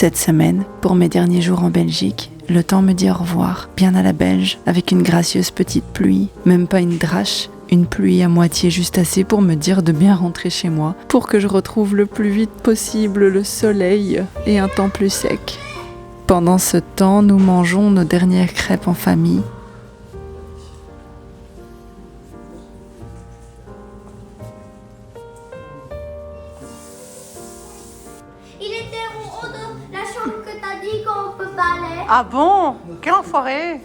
Cette semaine, pour mes derniers jours en Belgique, le temps me dit au revoir, bien à la belge, avec une gracieuse petite pluie, même pas une drache, une pluie à moitié juste assez pour me dire de bien rentrer chez moi, pour que je retrouve le plus vite possible le soleil et un temps plus sec. Pendant ce temps, nous mangeons nos dernières crêpes en famille. Il était en haut de la chambre que t'as dit qu'on peut pas aller. Ah bon? Quel enfoiré!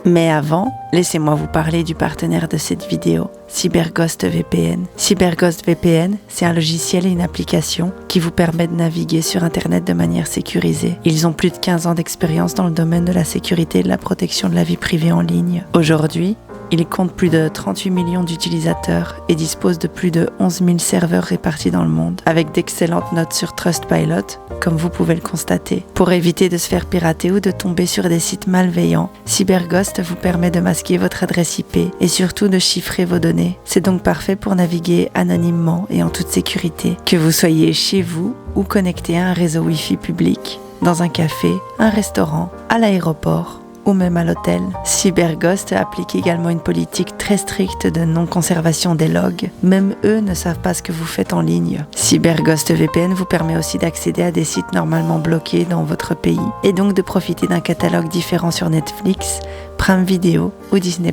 Mais avant, laissez-moi vous parler du partenaire de cette vidéo, CyberGhost VPN. CyberGhost VPN, c'est un logiciel et une application qui vous permet de naviguer sur Internet de manière sécurisée. Ils ont plus de 15 ans d'expérience dans le domaine de la sécurité et de la protection de la vie privée en ligne. Aujourd'hui, ils comptent plus de 38 millions d'utilisateurs et disposent de plus de 11 000 serveurs répartis dans le monde, avec d'excellentes notes sur Trustpilot, comme vous pouvez le constater. Pour éviter de se faire pirater ou de tomber sur des sites malveillants, CyberGhost vous permet de masquer votre adresse IP et surtout de chiffrer vos données. C'est donc parfait pour naviguer anonymement et en toute sécurité, que vous soyez chez vous ou connecté à un réseau Wi-Fi public, dans un café, un restaurant, à l'aéroport ou même à l'hôtel. CyberGhost applique également une politique très stricte de non-conservation des logs. Même eux ne savent pas ce que vous faites en ligne. CyberGhost VPN vous permet aussi d'accéder à des sites normalement bloqués dans votre pays et donc de profiter d'un catalogue différent sur Netflix, Prime Video ou Disney+,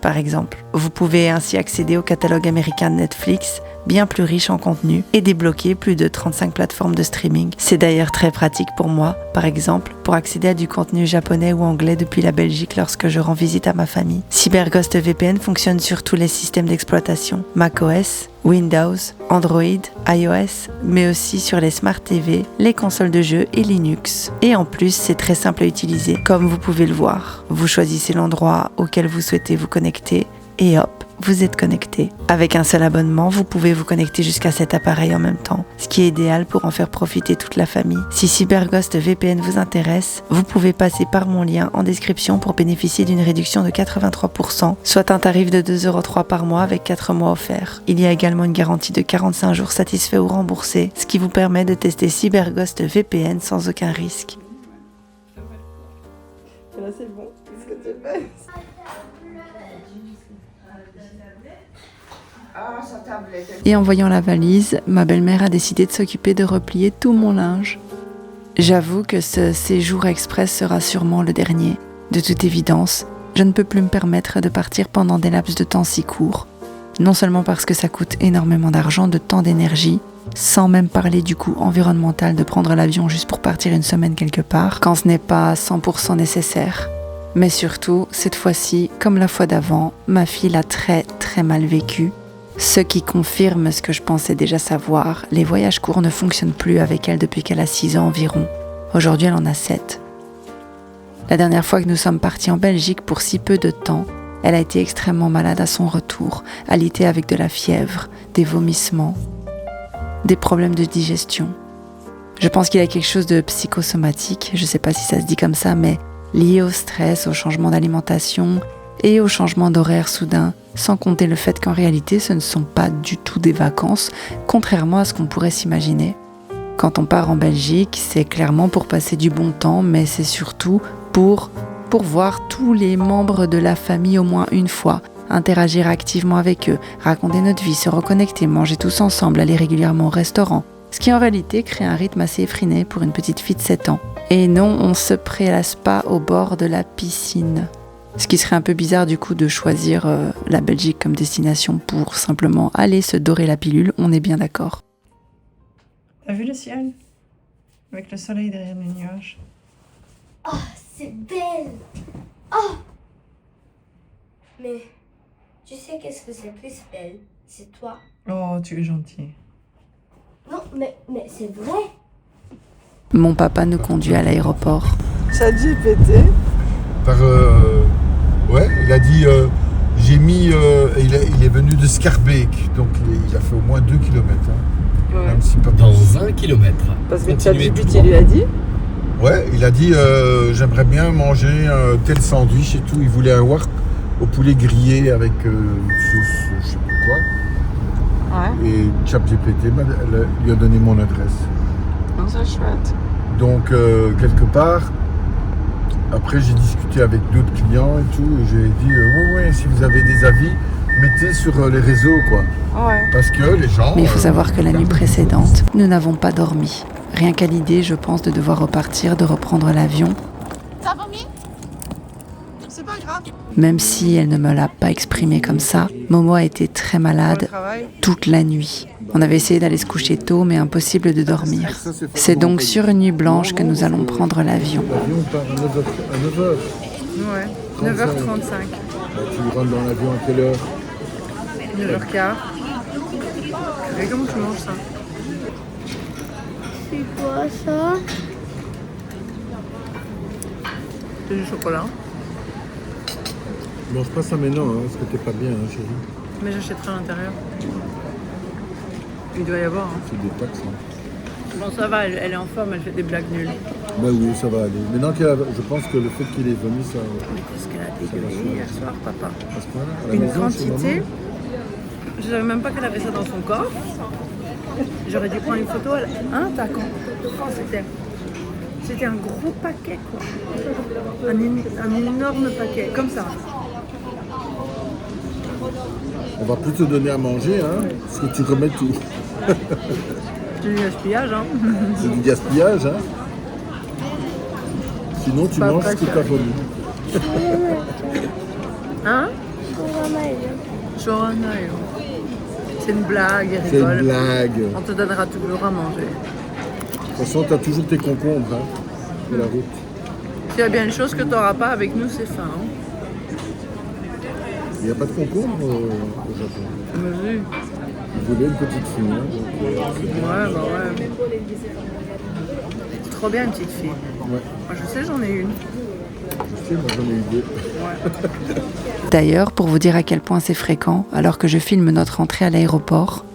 par exemple. Vous pouvez ainsi accéder au catalogue américain de Netflix, bien plus riche en contenu, et débloquer plus de 35 plateformes de streaming. C'est d'ailleurs très pratique pour moi, par exemple, pour accéder à du contenu japonais ou anglais depuis la Belgique lorsque je rends visite à ma famille. CyberGhost VPN fonctionne sur tous les systèmes d'exploitation, macOS, Windows, Android, iOS, mais aussi sur les Smart TV, les consoles de jeux et Linux. Et en plus, c'est très simple à utiliser, comme vous pouvez le voir. Vous choisissez l'endroit auquel vous souhaitez vous connecter, et hop, vous êtes connecté. Avec un seul abonnement, vous pouvez vous connecter jusqu'à 7 appareils en même temps, ce qui est idéal pour en faire profiter toute la famille. Si CyberGhost VPN vous intéresse, vous pouvez passer par mon lien en description pour bénéficier d'une réduction de 83%, soit un tarif de 2,03 € par mois avec 4 mois offerts. Il y a également une garantie de 45 jours satisfait ou remboursé, ce qui vous permet de tester CyberGhost VPN sans aucun risque. Là c'est bon, qu'est-ce que tu fais? Et en voyant la valise, ma belle-mère a décidé de s'occuper de replier tout mon linge. J'avoue que ce séjour express sera sûrement le dernier. De toute évidence, je ne peux plus me permettre de partir pendant des laps de temps si courts. Non seulement parce que ça coûte énormément d'argent, de temps, d'énergie, sans même parler du coût environnemental de prendre l'avion juste pour partir une semaine quelque part, quand ce n'est pas 100% nécessaire. Mais surtout, cette fois-ci, comme la fois d'avant, ma fille l'a très très mal vécu. Ce qui confirme ce que je pensais déjà savoir, les voyages courts ne fonctionnent plus avec elle depuis qu'elle a 6 ans environ. Aujourd'hui, elle en a 7. La dernière fois que nous sommes partis en Belgique pour si peu de temps, elle a été extrêmement malade à son retour, alitée avec de la fièvre, des vomissements, des problèmes de digestion. Je pense qu'il y a quelque chose de psychosomatique, je ne sais pas si ça se dit comme ça, mais lié au stress, au changement d'alimentation et au changement d'horaire soudain, sans compter le fait qu'en réalité ce ne sont pas du tout des vacances, contrairement à ce qu'on pourrait s'imaginer. Quand on part en Belgique, c'est clairement pour passer du bon temps, mais c'est surtout pour voir tous les membres de la famille au moins une fois, interagir activement avec eux, raconter notre vie, se reconnecter, manger tous ensemble, aller régulièrement au restaurant. Ce qui en réalité crée un rythme assez effréné pour une petite fille de 7 ans. Et non, on se prélasse pas au bord de la piscine. Ce qui serait un peu bizarre du coup de choisir la Belgique comme destination pour simplement aller se dorer la pilule, on est bien d'accord. T'as vu le ciel? Avec le soleil derrière les nuages. Oh, c'est belle. Oh. Mais tu sais qu'est-ce que c'est plus belle? C'est toi. Oh, tu es gentil. Non, mais c'est vrai. Mon papa nous conduit à l'aéroport. ChatGPT. Ouais, il a dit j'ai mis il est venu de Schaerbeek, donc il a fait au moins 2 km. Hein, Ouais. même si pas Dans plus. 1 kilomètre. Parce que Continuez tout ChatGPT droit. lui a dit. Ouais, il a dit j'aimerais bien manger tel sandwich et tout. Il voulait un au poulet grillé avec une sauce, je sais plus quoi. Ouais, Et ChatGPT lui a donné mon adresse. c'est chouette. Donc, quelque part, après j'ai discuté avec d'autres clients et tout, et j'ai dit, ouais, si vous avez des avis, mettez sur les réseaux, quoi. Ouais. Parce que les gens... Mais il faut savoir que la nuit précédente, nous n'avons pas dormi. Rien qu'à l'idée, je pense, de devoir repartir, de reprendre l'avion. T'as vomi? C'est pas grave. Même si elle ne me l'a pas exprimé comme ça, Momo a été très malade toute la nuit. On avait essayé d'aller se coucher tôt, mais impossible de dormir. C'est donc sur une nuit blanche que nous allons prendre l'avion. L'avion part à 9h. Ouais, 9h35. Tu rentres dans l'avion à quelle heure? 9h15. Mais comment tu manges ça? C'est quoi ça? C'est du chocolat. Mange pas ça maintenant, hein, parce que t'es pas bien, hein, chérie. Mais j'achèterai à l'intérieur. Il doit y avoir. Hein. C'est des taxes. Hein. Bon, ça va, elle est en forme, elle fait des blagues nulles. Bah oui, ça va aller. Maintenant je pense que le fait qu'il ait vomi, ça... Mais qu'est-ce qu'elle a dégueulé hier soir, papa? À ce point-là, à la Une maison, chez quantité. maman. Je savais même pas qu'elle avait ça dans son corps. J'aurais dû prendre une photo. Hein, t'as quand? Oh, c'était un gros paquet, quoi. Un énorme paquet, comme ça. On va plus te donner à manger, hein, parce que tu remets tout. C'est du gaspillage, hein. C'est du gaspillage, hein. Sinon, tu Pas manges ce que prêt, tu as vomi. Hein? C'est une blague, elle C'est une rigole. blague. On te donnera toujours à manger. De toute façon, tu as toujours tes concombres, hein, sur la route. S'il y a bien une chose que tu n'auras pas avec nous, c'est faim. Hein. Il n'y a pas de concombres au Japon. Tu m'as vu? Vous voulez une petite fille, hein, donc, Ouais, bah ouais. C'est trop bien une petite fille. ouais. Moi je sais, j'en ai une. Je sais, moi j'en ai eu deux. Ouais. D'ailleurs, pour vous dire à quel point c'est fréquent, alors que je filme notre entrée à l'aéroport,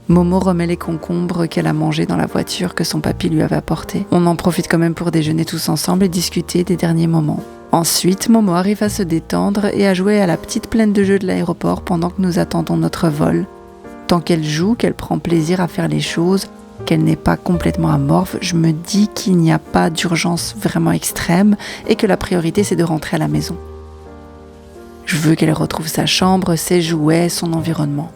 Momo remet les concombres qu'elle a mangés dans la voiture que son papy lui avait apporté. On en profite quand même pour déjeuner tous ensemble et discuter des derniers moments. Ensuite, Momo arrive à se détendre et à jouer à la petite plaine de jeux de l'aéroport pendant que nous attendons notre vol. Tant qu'elle joue, qu'elle prend plaisir à faire les choses, qu'elle n'est pas complètement amorphe, je me dis qu'il n'y a pas d'urgence vraiment extrême et que la priorité c'est de rentrer à la maison. Je veux qu'elle retrouve sa chambre, ses jouets, son environnement.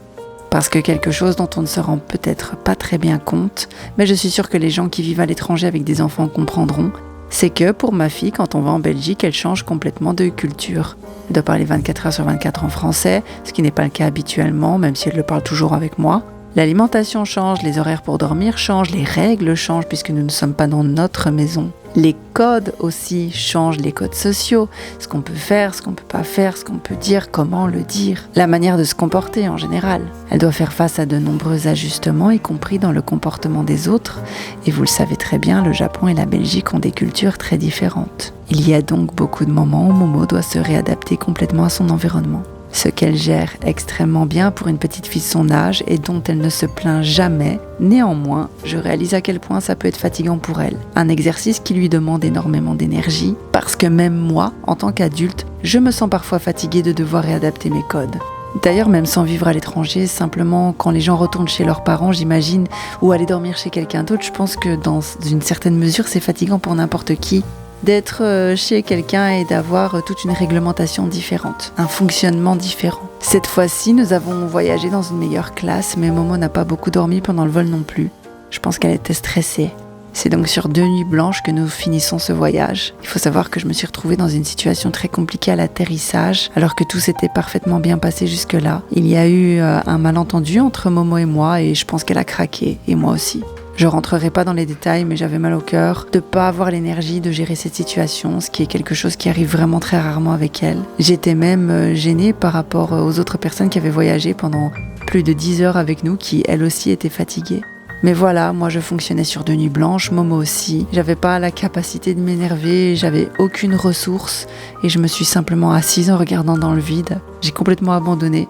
Parce que quelque chose dont on ne se rend peut-être pas très bien compte, mais je suis sûre que les gens qui vivent à l'étranger avec des enfants comprendront, c'est que pour ma fille, quand on va en Belgique, elle change complètement de culture. Elle doit parler 24 heures sur 24 en français, ce qui n'est pas le cas habituellement, même si elle le parle toujours avec moi. L'alimentation change, les horaires pour dormir changent, les règles changent puisque nous ne sommes pas dans notre maison. Les codes aussi changent, les codes sociaux, ce qu'on peut faire, ce qu'on peut pas faire, ce qu'on peut dire, comment le dire, la manière de se comporter en général. Elle doit faire face à de nombreux ajustements, y compris dans le comportement des autres. Et vous le savez très bien, le Japon et la Belgique ont des cultures très différentes. Il y a donc beaucoup de moments où Momo doit se réadapter complètement à son environnement. Ce qu'elle gère extrêmement bien pour une petite fille de son âge et dont elle ne se plaint jamais. Néanmoins, je réalise à quel point ça peut être fatigant pour elle. Un exercice qui lui demande énormément d'énergie, parce que même moi, en tant qu'adulte, je me sens parfois fatiguée de devoir réadapter mes codes. D'ailleurs, même sans vivre à l'étranger, simplement quand les gens retournent chez leurs parents, j'imagine, ou aller dormir chez quelqu'un d'autre, je pense que dans une certaine mesure, c'est fatigant pour n'importe qui d'être chez quelqu'un et d'avoir toute une réglementation différente, un fonctionnement différent. Cette fois-ci, nous avons voyagé dans une meilleure classe, mais Momo n'a pas beaucoup dormi pendant le vol non plus. Je pense qu'elle était stressée. C'est donc sur 2 nuits blanches que nous finissons ce voyage. Il faut savoir que je me suis retrouvée dans une situation très compliquée à l'atterrissage, alors que tout s'était parfaitement bien passé jusque-là. Il y a eu un malentendu entre Momo et moi, et je pense qu'elle a craqué, et moi aussi. Je rentrerai pas dans les détails, mais j'avais mal au cœur de pas avoir l'énergie de gérer cette situation, ce qui est quelque chose qui arrive vraiment très rarement avec elle. J'étais même gênée par rapport aux autres personnes qui avaient voyagé pendant plus de 10 heures avec nous, qui elles aussi étaient fatiguées. Mais voilà, moi je fonctionnais sur 2 nuits blanches, Momo aussi. J'avais pas la capacité de m'énerver, j'avais aucune ressource et je me suis simplement assise en regardant dans le vide. J'ai complètement abandonné.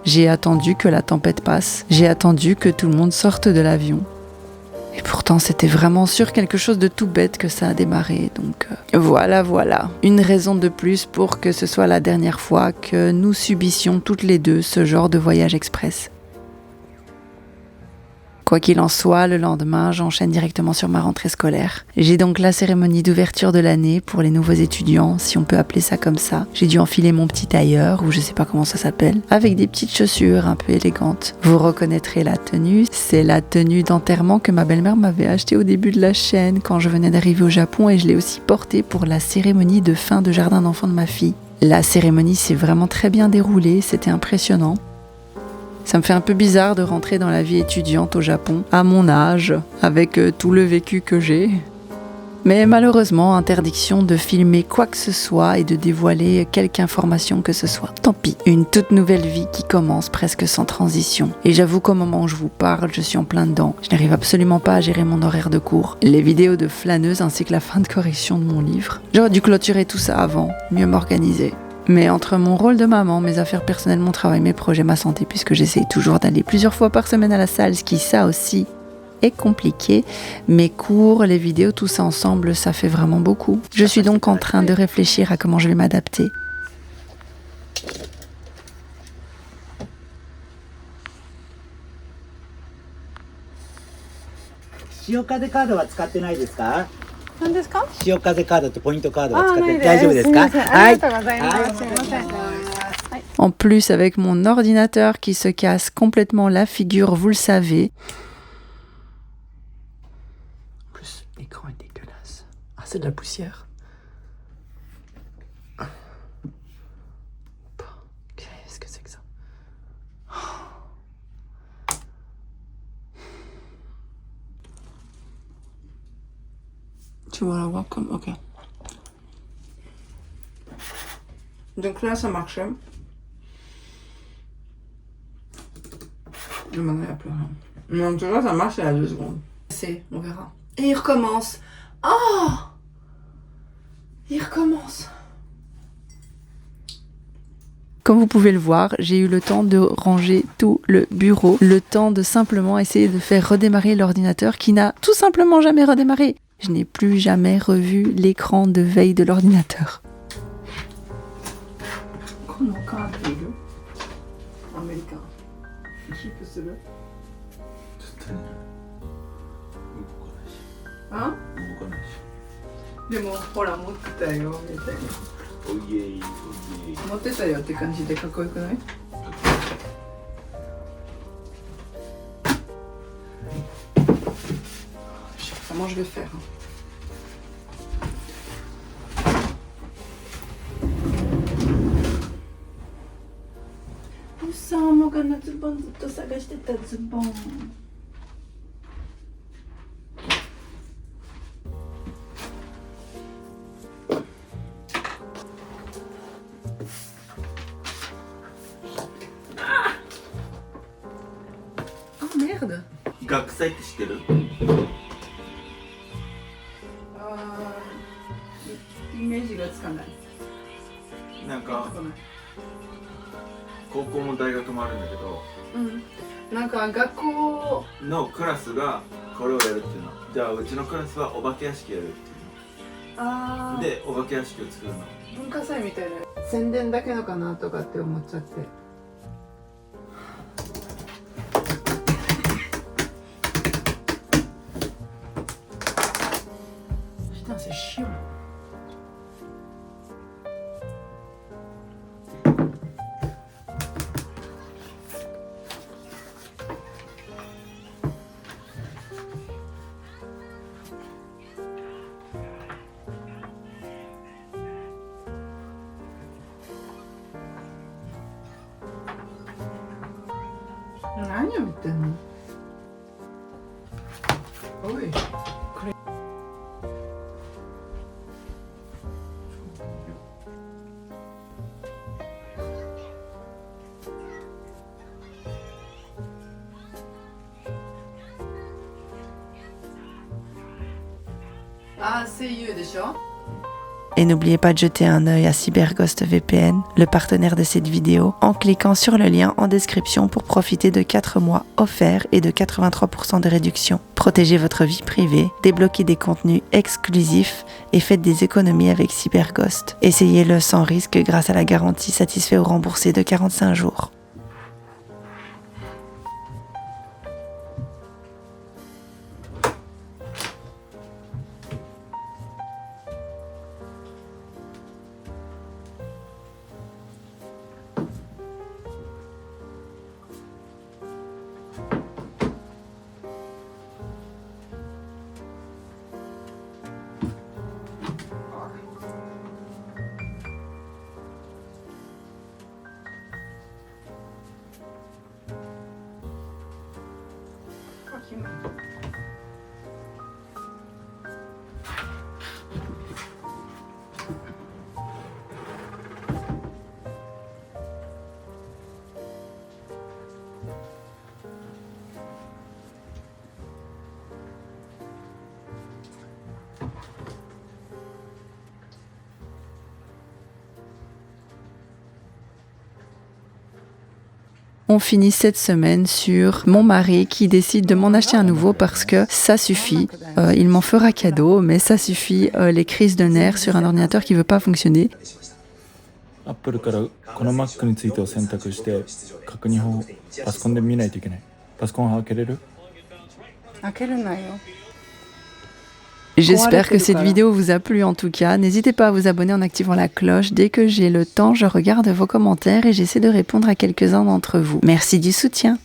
J'ai attendu que la tempête passe. J'ai attendu que tout le monde sorte de l'avion. Et pourtant, c'était vraiment sur quelque chose de tout bête que ça a démarré. Donc voilà. Une raison de plus pour que ce soit la dernière fois que nous subissions toutes les deux ce genre de voyage express. Quoi qu'il en soit, le lendemain, j'enchaîne directement sur ma rentrée scolaire. J'ai donc la cérémonie d'ouverture de l'année pour les nouveaux étudiants, si on peut appeler ça comme ça. J'ai dû enfiler mon petit tailleur, ou je sais pas comment ça s'appelle, avec des petites chaussures un peu élégantes. Vous reconnaîtrez la tenue, c'est la tenue d'enterrement que ma belle-mère m'avait achetée au début de la chaîne quand je venais d'arriver au Japon et je l'ai aussi portée pour la cérémonie de fin de jardin d'enfants de ma fille. La cérémonie s'est vraiment très bien déroulée, c'était impressionnant. Ça me fait un peu bizarre de rentrer dans la vie étudiante au Japon, à mon âge, avec tout le vécu que j'ai. Mais malheureusement, interdiction de filmer quoi que ce soit et de dévoiler quelque information que ce soit. Tant pis, une toute nouvelle vie qui commence presque sans transition. Et j'avoue qu'au moment où je vous parle, je suis en plein dedans. Je n'arrive absolument pas à gérer mon horaire de cours, les vidéos de flâneuse ainsi que la fin de correction de mon livre. J'aurais dû clôturer tout ça avant, mieux m'organiser. Mais entre mon rôle de maman, mes affaires personnelles, mon travail, mes projets, ma santé, puisque j'essaye toujours d'aller plusieurs fois par semaine à la salle, ce qui ça aussi est compliqué, mes cours, les vidéos, tout ça ensemble, ça fait vraiment beaucoup. Je suis donc en train de réfléchir à comment je vais m'adapter. 潮風カードは使ってないですか？何ですか？潮風カードとポイントカードは使ってないです。大丈夫ですか？すみません。ありがとうございます。すみません。 En plus, avec mon ordinateur qui se casse complètement la figure, vous le savez. En plus, l'écran est dégueulasse. Ah, c'est de la poussière. Qu'est-ce que c'est que ça? Tu vois la webcam? Ok. Donc là, ça marchait. Je m'en ai plus rien. Mais en tout cas, ça marche à 2 secondes. C'est, on verra. Et il recommence. Oh! Il recommence. Comme vous pouvez le voir, j'ai eu le temps de ranger tout le bureau. Le temps de simplement essayer de faire redémarrer l'ordinateur qui n'a tout simplement jamais redémarré. Je n'ai plus jamais revu l'écran de veille de l'ordinateur. Hein? でもほら持ってたよみたいな。おいえい、おいえい。持ってたよって感じでかっこよくない？ Comment je vais faire? Où ça, mon gars, notre bonne, tout ça, gâcher ta bon. Oh merde! 学祭って知ってる？イメージがつかない。なんか高校も大学もあるんだけど、なんか学校のクラスがこれをやるっていうの。じゃあうちのクラスはお化け屋敷やるっていうの。でお化け屋敷を作るの。文化祭みたいな宣伝だけのかなとかって思っちゃって。Putain, c'est chiant. Rien maintenant. Oui. Ah, c'est you でしょ Et n'oubliez pas de jeter un œil à CyberGhost VPN, le partenaire de cette vidéo, en cliquant sur le lien en description pour profiter de 4 mois offerts et de 83% de réduction. Protégez votre vie privée, débloquez des contenus exclusifs et faites des économies avec CyberGhost. Essayez-le sans risque grâce à la garantie satisfait ou remboursée de 45 jours. On finit cette semaine sur mon mari qui décide de m'en acheter un nouveau parce que ça suffit. Il m'en fera cadeau, mais ça suffit. Les crises de nerfs sur un ordinateur qui ne veut pas fonctionner. Apple からこの Mac についてを選択して確認をパソコンで見ないといけない。パソコン開けれる？開けれないよ。J'espère que cette vidéo vous a plu en tout cas. N'hésitez pas à vous abonner en activant la cloche. Dès que j'ai le temps, je regarde vos commentaires et j'essaie de répondre à quelques-uns d'entre vous. Merci du soutien.